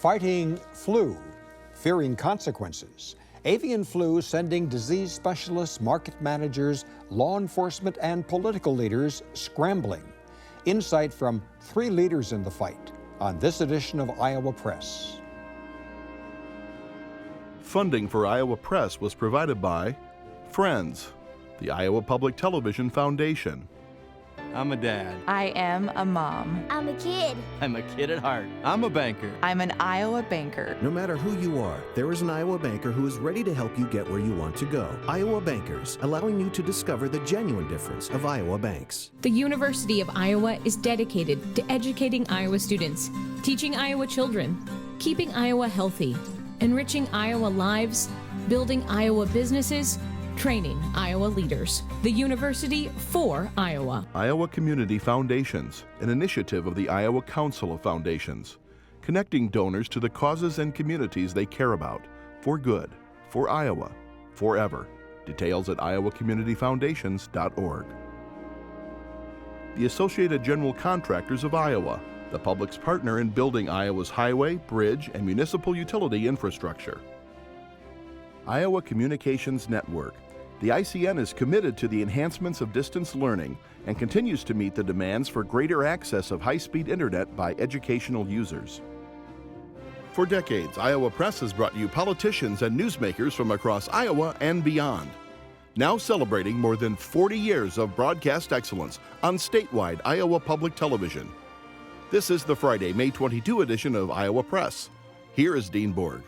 Fighting flu, fearing consequences. Avian flu sending disease specialists, market managers, law enforcement, and political leaders scrambling. Insight from 3 leaders in the fight on this edition of Iowa Press. Funding for Iowa Press was provided by Friends, the Iowa Public Television Foundation. I'm a dad. I am a mom. I'm a kid. I'm a kid at heart. I'm a banker. I'm an Iowa banker. No matter who you are, there is an Iowa banker who is ready to help you get where you want to go. Iowa Bankers, allowing you to discover the genuine difference of Iowa banks. The University of Iowa is dedicated to educating Iowa students, teaching Iowa children, keeping Iowa healthy, enriching Iowa lives, building Iowa businesses, training Iowa leaders. The University for Iowa. Iowa Community Foundations, an initiative of the Iowa Council of Foundations, connecting donors to the causes and communities they care about, for good, for Iowa, forever. Details at iowacommunityfoundations.org. The Associated General Contractors of Iowa, the public's partner in building Iowa's highway, bridge, and municipal utility infrastructure. Iowa Communications Network. The ICN is committed to the enhancements of distance learning and continues to meet the demands for greater access of high-speed internet by educational users. For decades, Iowa Press has brought you politicians and newsmakers from across Iowa and beyond. Now celebrating more than 40 years of broadcast excellence on statewide Iowa Public Television. This is the Friday, May 22 edition of Iowa Press. Here is Dean Borg.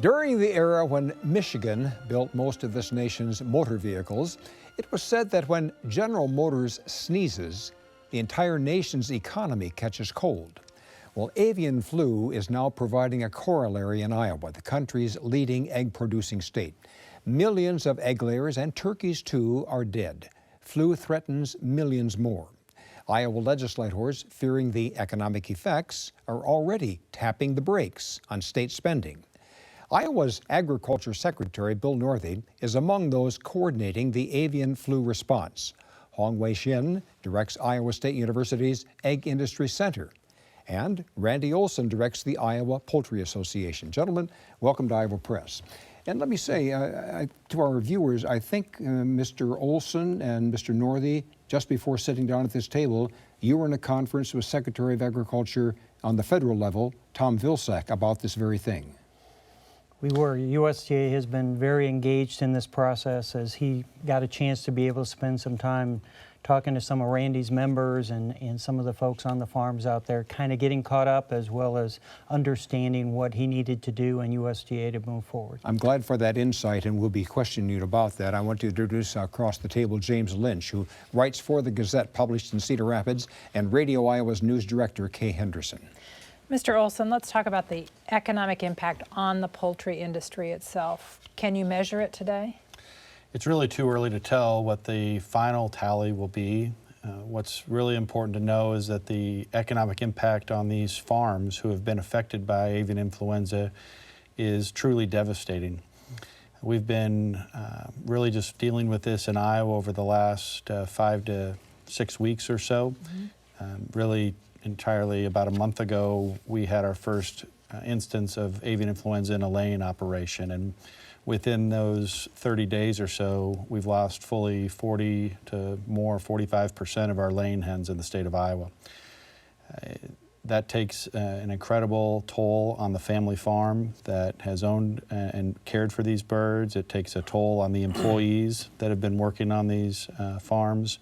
During the era when Michigan built most of this nation's motor vehicles, it was said that when General Motors sneezes, the entire nation's economy catches cold. Well, avian flu is now providing a corollary in Iowa, the country's leading egg-producing state. Millions of egg layers, and turkeys too, are dead. Flu threatens millions more. Iowa legislators, fearing the economic effects, are already tapping the brakes on state spending. Iowa's Agriculture Secretary Bill Northey is among those coordinating the avian flu response. Hongwei directs Iowa State University's Egg Industry Center. And Randy Olson directs the Iowa Poultry Association. Gentlemen, welcome to Iowa Press. And let me say to our viewers, I think Mr. Olson and Mr. Northey, just before sitting down at this table, you were in a conference with Secretary of Agriculture on the federal level, Tom Vilsack, about this very thing. We were. USDA has been very engaged in this process as he got a chance to be able to spend some time talking to some of Randy's members and some of the folks on the farms out there, kind of getting caught up as well as understanding what he needed to do in USDA to move forward. I'm glad for that insight, and we'll be questioning you about that. I want to introduce across the table James Lynch, who writes for the Gazette, published in Cedar Rapids, and Radio Iowa's news director, Kay Henderson. Mr. Olson, let's talk about the economic impact on the poultry industry itself. Can you measure it today? It's really too early to tell what the final tally will be. What's really important to know is that the economic impact on these farms who have been affected by avian influenza is truly devastating. We've been really just dealing with this in Iowa over the last 5 to 6 weeks or so. Really entirely about a month ago, we had our first instance of avian influenza in a laying operation, and within those 30 days or so, we've lost fully 40 to more, 45% of our laying hens in the state of Iowa. That takes an incredible toll on the family farm that has owned and cared for these birds. It takes a toll on the employees that have been working on these farms,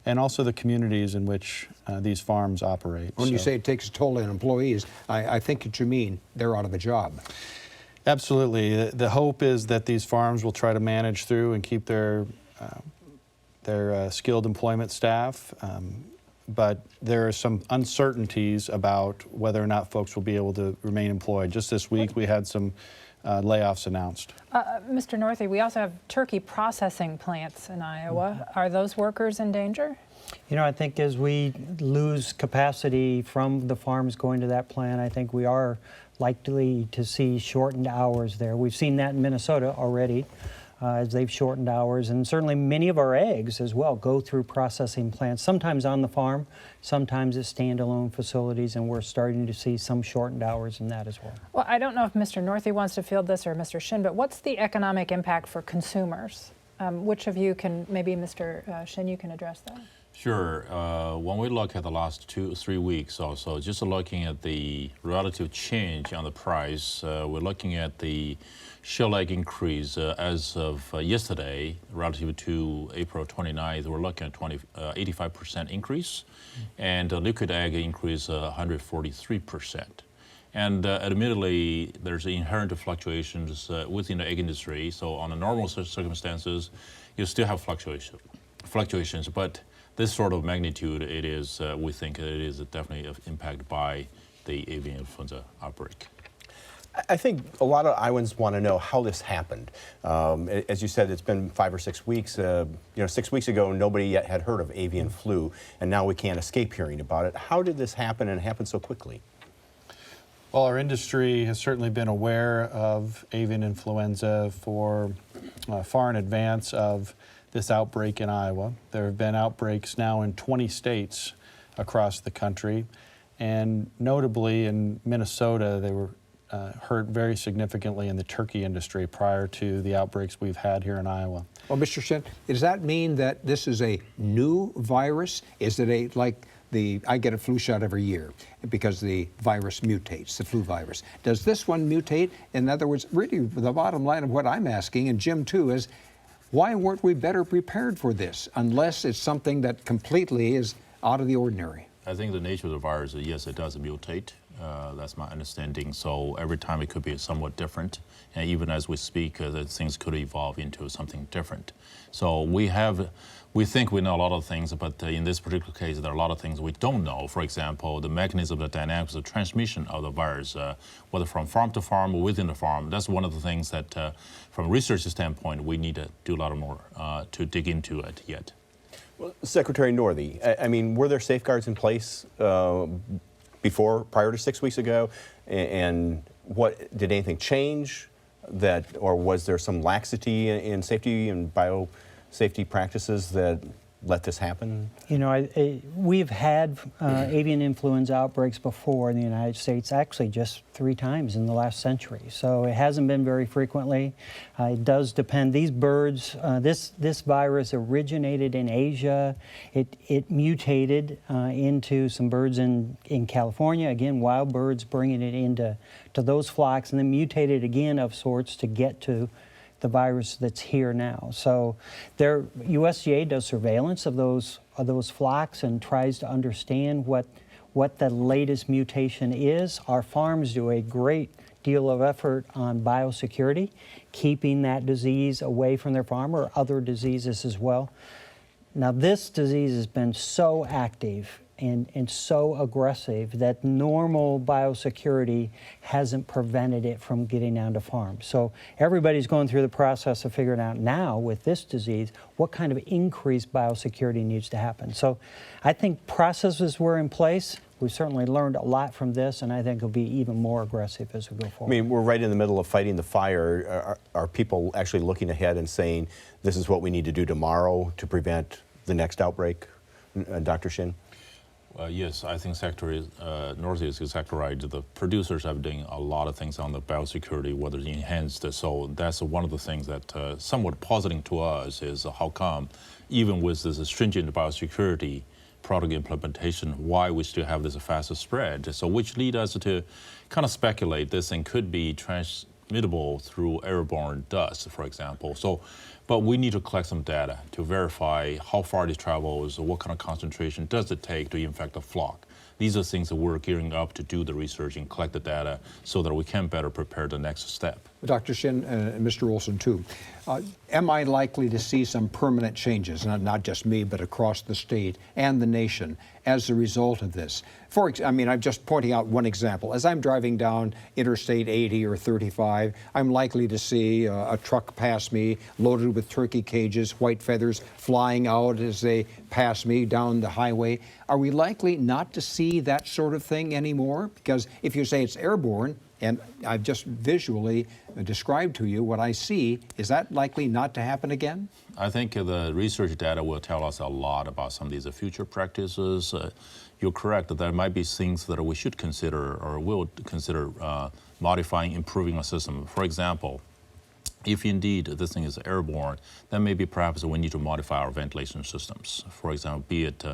and also the communities in which these farms operate. When you say it takes a toll on employees, I think what you mean they're out of a job. Absolutely. The hope is that these farms will try to manage through and keep their skilled employment staff, but there are some uncertainties about whether or not folks will be able to remain employed. Just this week we had some layoffs announced. Mr. Northey, we also have turkey processing plants in Iowa. Are those workers in danger? You know, I think as we lose capacity from the farms going to that plant, I think we are likely to see shortened hours there. We've seen that in Minnesota already. as they've shortened hours. And certainly many of our eggs as well go through processing plants, sometimes on the farm, sometimes at standalone facilities, and we're starting to see some shortened hours in that as well. Well, I don't know if Mr. Northey wants to field this or Mr. Shin, but what's the economic impact for consumers? Which of you can, maybe Mr. Shin, you can address that? Sure. When we look at the last 2-3 weeks also, just looking at the relative change on the price, we're looking at the shell egg increase as of yesterday relative to April 29th. We're looking at 85% increase, and liquid egg increase 143%. And admittedly, there's inherent fluctuations within the egg industry. So on the normal circumstances, you still have fluctuations, but this sort of magnitude, it is, we think it is definitely impacted by the avian influenza outbreak. I think a lot of Iowans want to know how this happened. As you said, it's been 5 or 6 weeks. 6 weeks ago, nobody yet had heard of avian flu, and now we can't escape hearing about it. How did this happen, and happen so quickly? Well, our industry has certainly been aware of avian influenza for far in advance of this outbreak in Iowa. There have been outbreaks now in 20 states across the country, and notably in Minnesota, they were hurt very significantly in the turkey industry prior to the outbreaks we've had here in Iowa. Well, Mr. Shin, does that mean that this is a new virus? Is it I get a flu shot every year because the virus mutates, the flu virus. Does this one mutate? In other words, really the bottom line of what I'm asking, and Jim too, is why weren't we better prepared for this unless it's something that completely is out of the ordinary? I think the nature of the virus, yes, it does mutate. That's my understanding. So every time it could be somewhat different. And even as we speak, things could evolve into something different. So we think we know a lot of things, but in this particular case, there are a lot of things we don't know. For example, the mechanism, the dynamics of transmission of the virus, whether from farm to farm or within the farm. That's one of the things that, from a research standpoint, we need to do a lot more to dig into it yet. Well, Secretary Northey, I mean, were there safeguards in place prior to 6 weeks ago? And did anything change or was there some laxity in safety and biosafety practices that let this happen? You know, we've had avian influenza outbreaks before in the United States, actually just 3 times in the last century. So it hasn't been very frequently. It does depend. These birds, this virus originated in Asia. It mutated into some birds in California. Again, wild birds bringing it into those flocks, and then mutated again of sorts to get to the virus that's here now. So USDA does surveillance of those flocks and tries to understand what the latest mutation is. Our farms do a great deal of effort on biosecurity, keeping that disease away from their farm or other diseases as well. Now this disease has been so active and so aggressive that normal biosecurity hasn't prevented it from getting onto farms. So everybody's going through the process of figuring out now with this disease what kind of increased biosecurity needs to happen. So I think processes were in place. We've certainly learned a lot from this, and I think it'll be even more aggressive as we go forward. I mean, we're right in the middle of fighting the fire. Are people actually looking ahead and saying, this is what we need to do tomorrow to prevent the next outbreak? Dr. Shin? Yes, I think Secretary Northey is exactly right. The producers have done a lot of things on the biosecurity, whether it's enhanced. So that's one of the things that somewhat puzzling to us is how come, even with this stringent biosecurity product implementation, why we still have this faster spread. So which lead us to kind of speculate this thing could be transmittable through airborne dust, for example. But we need to collect some data to verify how far it travels, what kind of concentration does it take to infect a flock. These are things that we're gearing up to do the research and collect the data so that we can better prepare the next step. Dr. Shin and Mr. Olson too. Am I likely to see some permanent changes, not just me, but across the state and the nation as a result of this? I'm just pointing out one example. As I'm driving down Interstate 80 or 35, I'm likely to see a truck pass me loaded with turkey cages, white feathers flying out as they pass me down the highway. Are we likely not to see that sort of thing anymore? Because if you say it's airborne, And I've just visually described to you what I see. Is that likely not to happen again? I think the research data will tell us a lot about some of these future practices. You're correct that there might be things that we should consider or will consider modifying, improving our system. For example, if indeed this thing is airborne, then maybe perhaps we need to modify our ventilation systems. For example, be it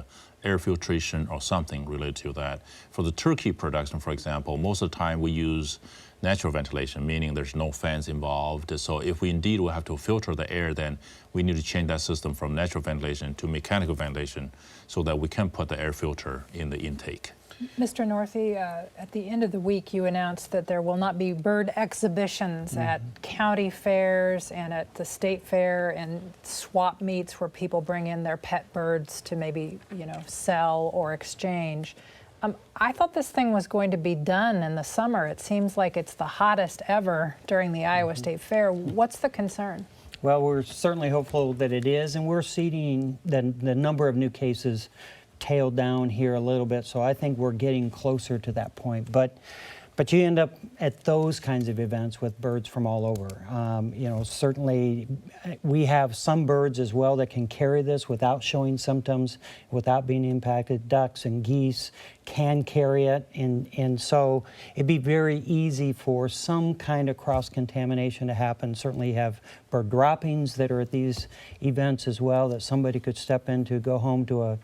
air filtration or something related to that. For the turkey production, for example, most of the time we use natural ventilation, meaning there's no fans involved. So if we indeed will have to filter the air, then we need to change that system from natural ventilation to mechanical ventilation so that we can put the air filter in the intake. Mr. Northey, at the end of the week, you announced that there will not be bird exhibitions at county fairs and at the state fair and swap meets where people bring in their pet birds to maybe, sell or exchange. I thought this thing was going to be done in the summer. It seems like it's the hottest ever during the Iowa State Fair. What's the concern? Well, we're certainly hopeful that it is, and we're seeing the number of new cases tailed down here a little bit, so I think we're getting closer to that point. But you end up at those kinds of events with birds from all over. Certainly we have some birds as well that can carry this without showing symptoms, without being impacted. Ducks and geese can carry it, and so it'd be very easy for some kind of cross-contamination to happen. Certainly you have bird droppings that are at these events as well that somebody could step into, go home to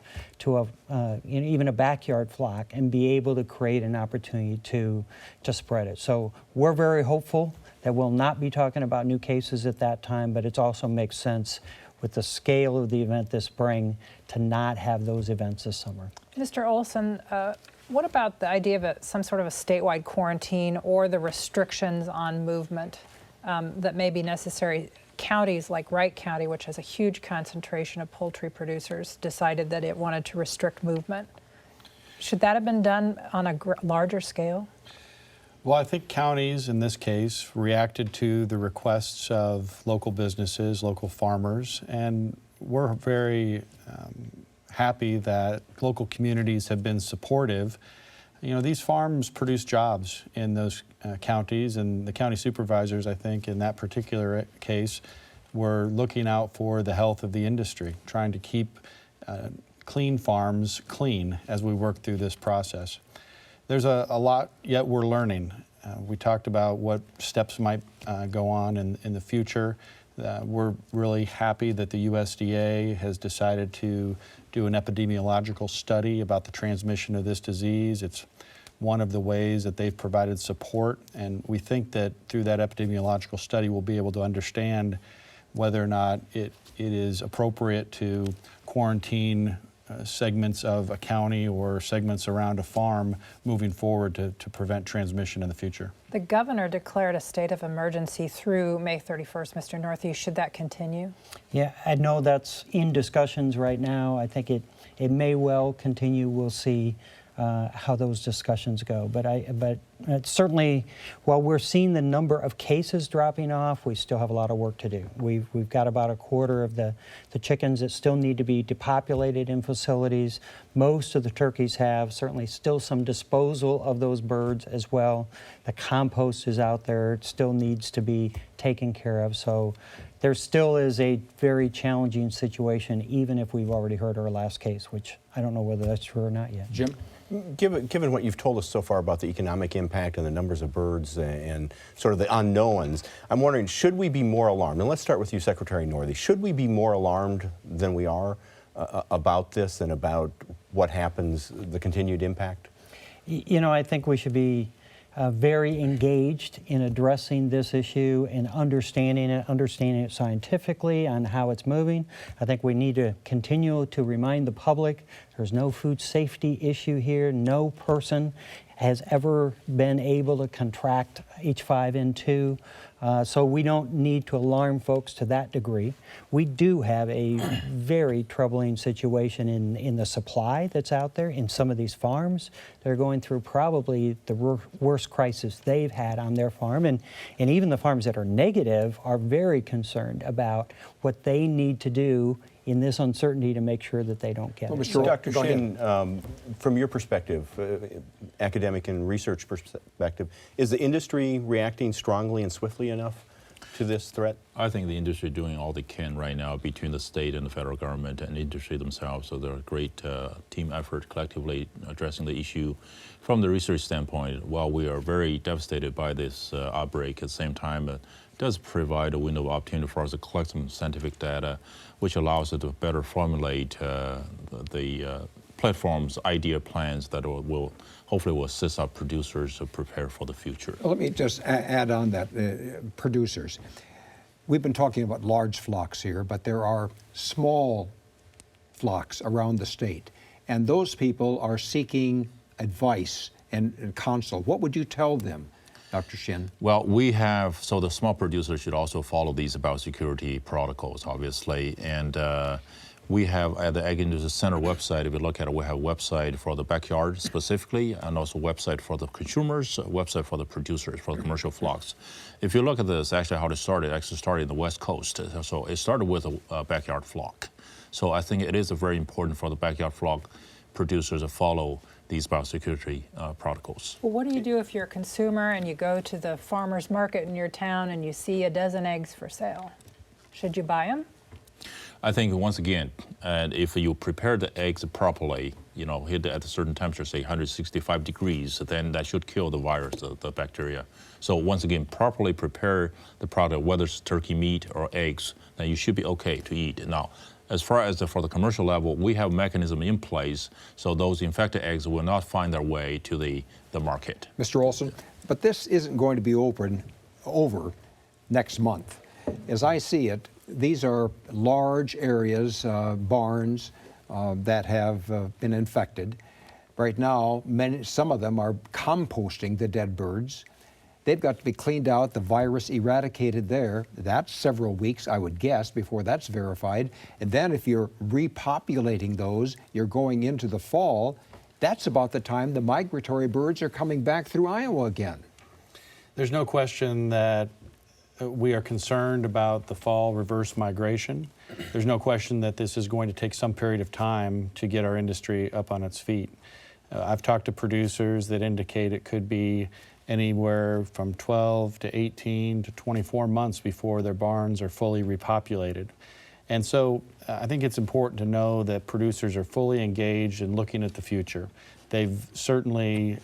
even a backyard flock and be able to create an opportunity to spread it. So we're very hopeful that we'll not be talking about new cases at that time, but it also makes sense with the scale of the event this spring to not have those events this summer. Mr. Olson, what about the idea of some sort of a statewide quarantine or the restrictions on movement that may be necessary? Counties like Wright County, which has a huge concentration of poultry producers, decided that it wanted to restrict movement. Should that have been done on a larger scale? Well, I think counties in this case reacted to the requests of local businesses, local farmers, and we're very happy that local communities have been supportive. These farms produce jobs in those counties, and the county supervisors, I think, in that particular case, were looking out for the health of the industry, trying to keep clean farms clean as we work through this process. There's a lot yet we're learning. We talked about what steps might go on in the future. We're really happy that the USDA has decided to do an epidemiological study about the transmission of this disease. It's one of the ways that they've provided support, and we think that through that epidemiological study we'll be able to understand whether or not it is appropriate to quarantine segments of a county or segments around a farm moving forward to prevent transmission in the future. The governor declared a state of emergency through May 31st, Mr. Northey. Should that continue? Yeah, I know that's in discussions right now. I think it may well continue. We'll see how those discussions go. But certainly, while we're seeing the number of cases dropping off, we still have a lot of work to do. We've got about a quarter of the chickens that still need to be depopulated in facilities. Most of the turkeys have, certainly still some disposal of those birds as well. The compost is out there. It still needs to be taken care of. So there still is a very challenging situation, even if we've already heard our last case, which I don't know whether that's true or not yet. Jim? Given what you've told us so far about the economic impact and the numbers of birds and sort of the unknowns, I'm wondering, should we be more alarmed? And let's start with you, Secretary Northey. Should we be more alarmed than we are about this and about what happens, the continued impact? I think we should be very engaged in addressing this issue and understanding it scientifically on how it's moving. I think we need to continue to remind the public there's no food safety issue here. No person has ever been able to contract H5N2. So we don't need to alarm folks to that degree. We do have a very troubling situation in the supply that's out there in some of these farms. They're going through probably the worst crisis they've had on their farm. And even the farms that are negative are very concerned about what they need to do in this uncertainty to make sure that they don't get it. So Dr. Shin, from your perspective, academic and research perspective, is the industry reacting strongly and swiftly enough to this threat? I think the industry is doing all they can right now between the state and the federal government and the industry themselves. So they're a great team effort collectively addressing the issue. From the research standpoint, while we are very devastated by this outbreak, at the same time, it does provide a window of opportunity for us to collect some scientific data, which allows us to better formulate the platforms, idea plans that will hopefully will assist our producers to prepare for the future. Well, let me just add on that, producers. We've been talking about large flocks here, but there are small flocks around the state, and those people are seeking advice and counsel. What would you tell them, Dr. Shin? Well, we have, so the small producers should also follow these biosecurity protocols, obviously, and we have at the Ag Industry Center website, if you look at it, we have a website for the backyard specifically, and also a website for the consumers, a website for the producers, for the commercial flocks. If you look at this, actually how it started in the West Coast. So it started with a backyard flock. So I think it is very important for the backyard flock producers to follow these biosecurity protocols. Well, what do you do if you're a consumer and you go to the farmer's market in your town and you see a dozen eggs for sale? Should you buy them? I think once again, if you prepare the eggs properly, hit at a certain temperature, say 165 degrees, then that should kill the virus, the bacteria. So once again, properly prepare the product, whether it's turkey meat or eggs, then you should be okay to eat. Now, as far as for the commercial level, we have mechanism in place so those infected eggs will not find their way to the market. Mr. Olson, but this isn't going to be over next month. As I see it, these are large areas, barns that have been infected. Right now, some of them are composting the dead birds. They've got to be cleaned out, the virus eradicated there. That's several weeks, I would guess, before that's verified. And then if you're repopulating those, you're going into the fall. That's about the time the migratory birds are coming back through Iowa again. There's no question that we are concerned about the fall reverse migration. There's no question that this is going to take some period of time to get our industry up on its feet. I've talked to producers that indicate it could be anywhere from 12 to 18 to 24 months before their barns are fully repopulated. And so I think it's important to know that producers are fully engaged in looking at the future. They've certainly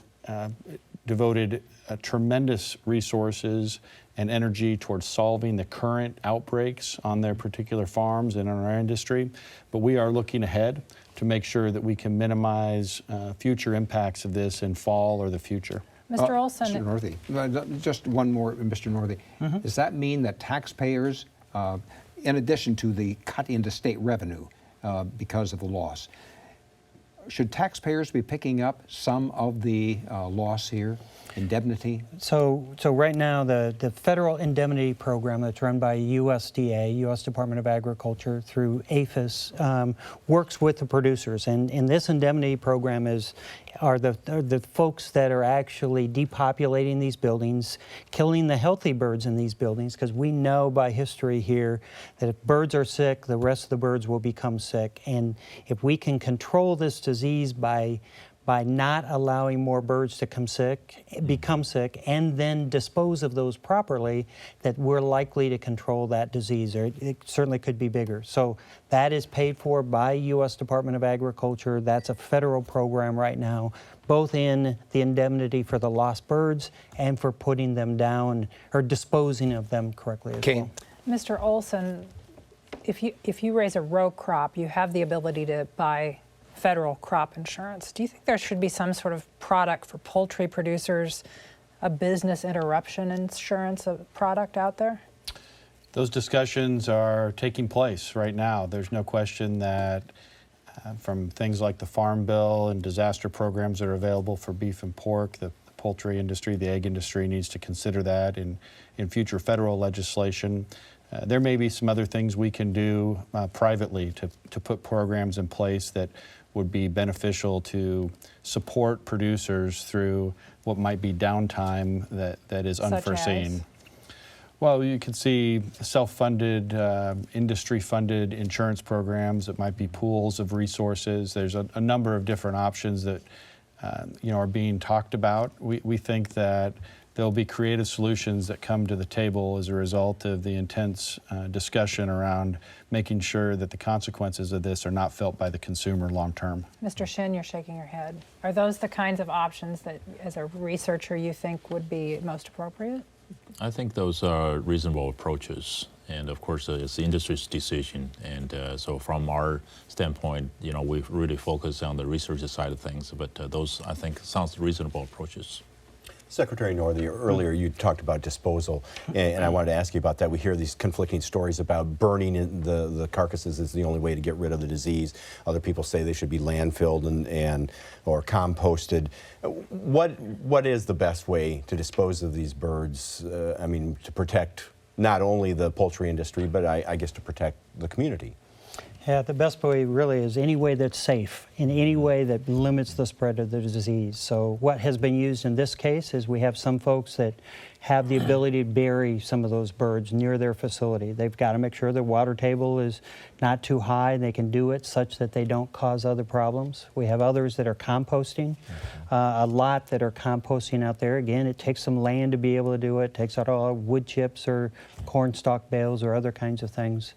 devoted tremendous resources and energy towards solving the current outbreaks on their particular farms and in our industry, but we are looking ahead to make sure that we can minimize future impacts of this in fall or the future. Mr. Olson. Mr. Northey, just one more, Mr. Northey. Does that mean that taxpayers, in addition to the cut into state revenue because of the loss, should taxpayers be picking up some of the loss here, indemnity? So right now, the federal indemnity program that's run by USDA, U.S. Department of Agriculture, through APHIS, works with the producers. And this indemnity program are the folks that are actually depopulating these buildings, killing the healthy birds in these buildings, because we know by history here that if birds are sick, the rest of the birds will become sick. And if we can control this disease by not allowing more birds to become sick, and then dispose of those properly, that we're likely to control that disease, or it certainly could be bigger. So that is paid for by U.S. Department of Agriculture. That's a federal program right now, both in the indemnity for the lost birds and for putting them down or disposing of them correctly as well. Mr. Olson, if you raise a row crop, you have the ability to buy federal crop insurance. Do you think there should be some sort of product for poultry producers, a business interruption insurance product out there? Those discussions are taking place right now. There's no question that from things like the Farm Bill and disaster programs that are available for beef and pork, the poultry industry, the egg industry needs to consider that in future federal legislation. There may be some other things we can do privately to put programs in place that would be beneficial to support producers through what might be downtime that is unforeseen. Well, you could see self-funded, industry-funded insurance programs. It might be pools of resources. There's a number of different options that are being talked about. We think that there'll be creative solutions that come to the table as a result of the intense discussion around making sure that the consequences of this are not felt by the consumer long term. Mr. Shin, you're shaking your head. Are those the kinds of options that, as a researcher, you think would be most appropriate? I think those are reasonable approaches, and of course it's the industry's decision. And so from our standpoint, we really focus on the research side of things, but those, I think, sounds reasonable approaches. Secretary Northey, earlier you talked about disposal, and I wanted to ask you about that. We hear these conflicting stories about burning the carcasses is the only way to get rid of the disease. Other people say they should be landfilled or composted. What is the best way to dispose of these birds? To protect not only the poultry industry, but I guess to protect the community. Yeah, the best way really is any way that's safe, in any way that limits the spread of the disease. So what has been used in this case is we have some folks that have the ability to bury some of those birds near their facility. They've got to make sure their water table is not too high, and they can do it such that they don't cause other problems. We have others that are composting, a lot that are composting out there. Again, it takes some land to be able to do it. It takes out all wood chips or corn stalk bales or other kinds of things.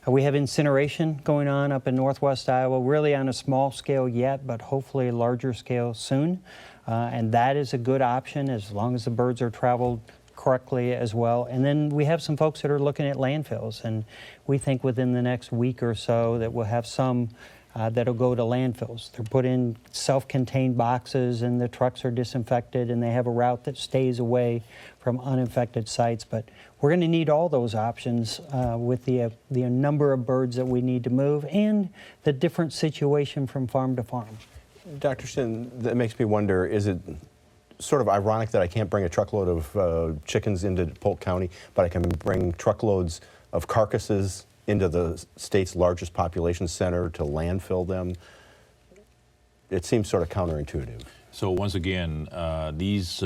We have incineration going on up in northwest Iowa, really on a small scale yet, but hopefully a larger scale soon. And that is a good option as long as the birds are traveled correctly as well. And then we have some folks that are looking at landfills, and we think within the next week or so that we'll have some that'll go to landfills. They're put in self-contained boxes, and the trucks are disinfected, and they have a route that stays away from uninfected sites. But we're going to need all those options with the number of birds that we need to move and the different situation from farm to farm. Dr. Shin, that makes me wonder, is it sort of ironic that I can't bring a truckload of chickens into Polk County, but I can bring truckloads of carcasses into the state's largest population center to landfill them? It seems sort of counterintuitive. So once again, these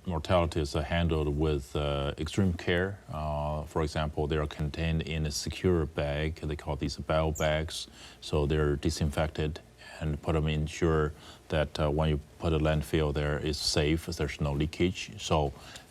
mortalities are handled with extreme care. For example, they are contained in a secure bag. They call these bio bags. So they're disinfected and put them in, ensure that when you put a landfill there, it's safe, there's no leakage,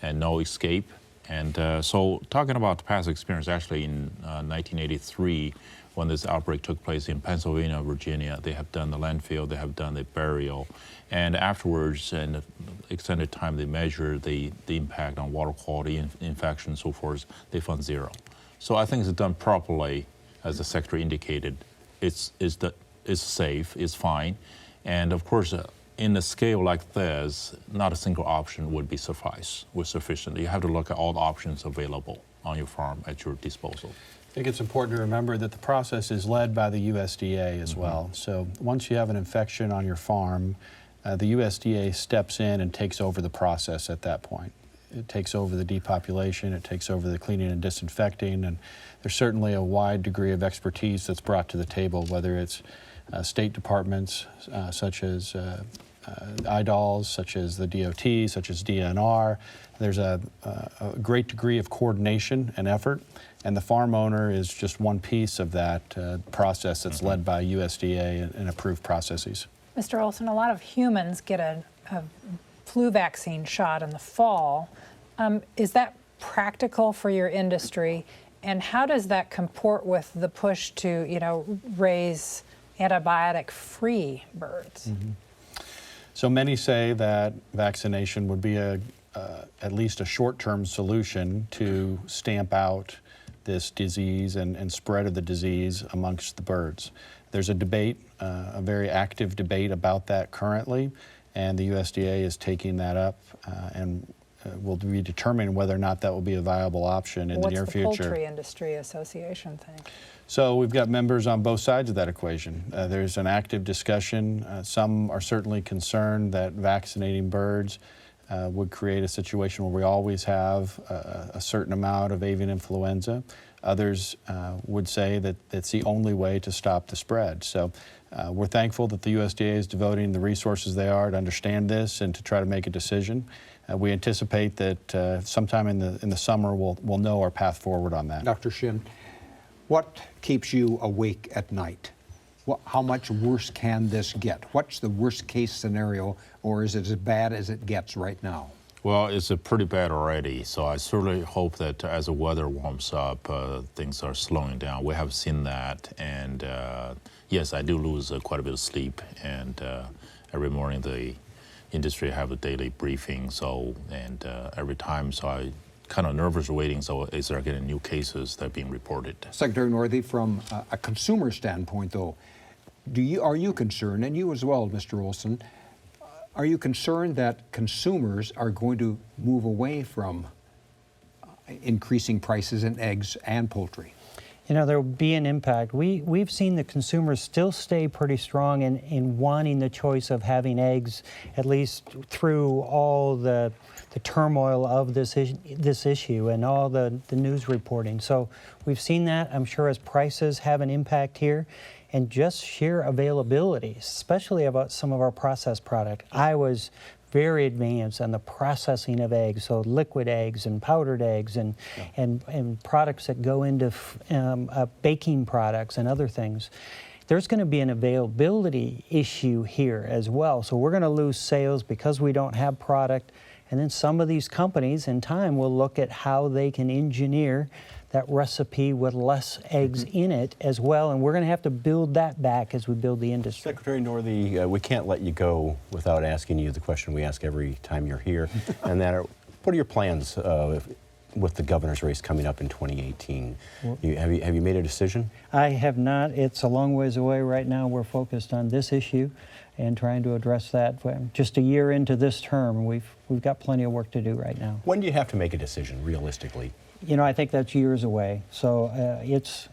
and no escape. And so talking about past experience, actually in 1983, when this outbreak took place in Pennsylvania, Virginia, they have done the landfill, they have done the burial, and afterwards, in extended time, they measure the impact on water quality, infection, and so forth. They found zero. So I think it's done properly, as the Secretary indicated. It's safe, it's fine, and of course, in a scale like this, not a single option would be sufficient. You have to look at all the options available on your farm at your disposal. I think it's important to remember that the process is led by the USDA as well. So once you have an infection on your farm, the USDA steps in and takes over the process at that point. It takes over the depopulation, it takes over the cleaning and disinfecting, and there's certainly a wide degree of expertise that's brought to the table, whether it's state departments such as IDOLs, such as the DOT, such as DNR. There's a great degree of coordination and effort, and the farm owner is just one piece of that process that's led by USDA and approved processes. Mr. Olson, a lot of humans get a flu vaccine shot in the fall. Is that practical for your industry, and how does that comport with the push to, raise antibiotic-free birds? Mm-hmm. So many say that vaccination would be at least a short-term solution to stamp out this disease and spread of the disease amongst the birds. There's a debate, a very active debate about that currently, and the USDA is taking that up and will be determining whether or not that will be a viable option in the near future. What's the Poultry Industry Association think? So we've got members on both sides of that equation. There's an active discussion. Some are certainly concerned that vaccinating birds would create a situation where we always have a certain amount of avian influenza. Others would say that it's the only way to stop the spread. So we're thankful that the USDA is devoting the resources they are to understand this and to try to make a decision. We anticipate that sometime in the summer we'll know our path forward on that. Dr. Shin, what keeps you awake at night? How much worse can this get? What's the worst case scenario, or is it as bad as it gets right now? Well, it's pretty bad already, so I certainly hope that as the weather warms up, things are slowing down. We have seen that, and yes, I do lose quite a bit of sleep, and every morning the industry have a daily briefing, and every time, so I kind of nervous waiting, so is there getting new cases that are being reported? Secretary Northey, from a consumer standpoint, though, are you concerned, and you as well, Mr. Olson, are you concerned that consumers are going to move away from increasing prices in eggs and poultry? You know, there will be an impact. We've seen the consumers still stay pretty strong in wanting the choice of having eggs, at least through all the turmoil of this issue and all the news reporting. So we've seen that. I'm sure as prices have an impact here, and just sheer availability, especially about some of our processed product. Iowa's very advanced on the processing of eggs, so liquid eggs and powdered eggs and products that go into baking products and other things. There's going to be an availability issue here as well. So we're going to lose sales because we don't have product. And then some of these companies in time will look at how they can engineer that recipe with less eggs in it as well, and we're going to have to build that back as we build the industry. Secretary Northey, we can't let you go without asking you the question we ask every time you're here, and that what are your plans with the governor's race coming up in 2018? Have you made a decision? I have not. It's a long ways away right now. We're focused on this issue and trying to address that. Just a year into this term, we've got plenty of work to do right now. When do you have to make a decision, realistically? You know, I think that's years away. So it's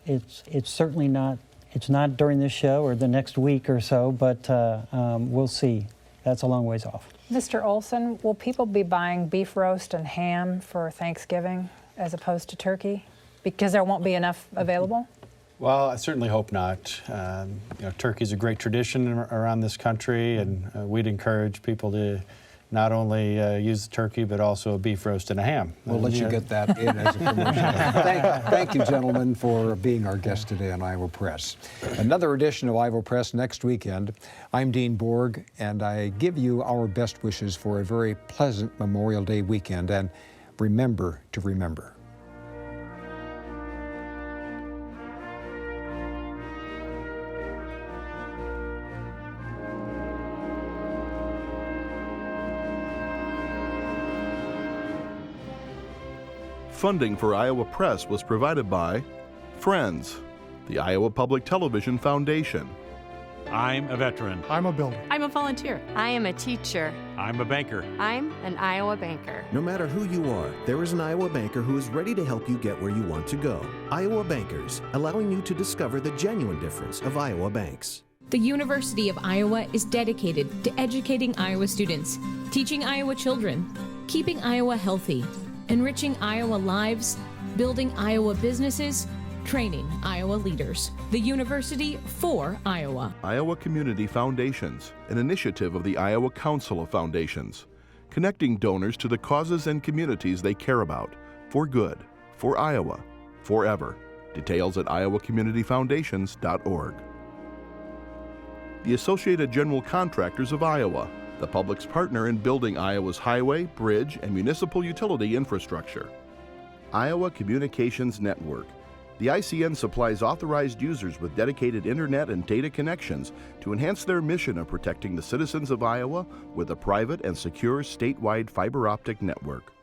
certainly not. It's not during this show or the next week or so, but we'll see. That's a long ways off. Mr. Olson, will people be buying beef roast and ham for Thanksgiving as opposed to turkey because there won't be enough available? Well, I certainly hope not. Turkey's a great tradition around this country, and we'd encourage people to not only use the turkey, but also a beef roast and a ham. We'll let you get that in as a promotion. Thank you, gentlemen, for being our guest today on Iowa Press. Another edition of Iowa Press next weekend. I'm Dean Borg, and I give you our best wishes for a very pleasant Memorial Day weekend, and remember to remember. Funding for Iowa Press was provided by Friends, the Iowa Public Television Foundation. I'm a veteran. I'm a builder. I'm a volunteer. I am a teacher. I'm a banker. I'm an Iowa banker. No matter who you are, there is an Iowa banker who is ready to help you get where you want to go. Iowa Bankers, allowing you to discover the genuine difference of Iowa banks. The University of Iowa is dedicated to educating Iowa students, teaching Iowa children, keeping Iowa healthy, enriching Iowa lives, building Iowa businesses, training Iowa leaders. The University for Iowa. Iowa Community Foundations, an initiative of the Iowa Council of Foundations, connecting donors to the causes and communities they care about, for good, for Iowa, forever. Details at iowacommunityfoundations.org. The Associated General Contractors of Iowa, the public's partner in building Iowa's highway, bridge, and municipal utility infrastructure. Iowa Communications Network. The ICN supplies authorized users with dedicated internet and data connections to enhance their mission of protecting the citizens of Iowa with a private and secure statewide fiber optic network.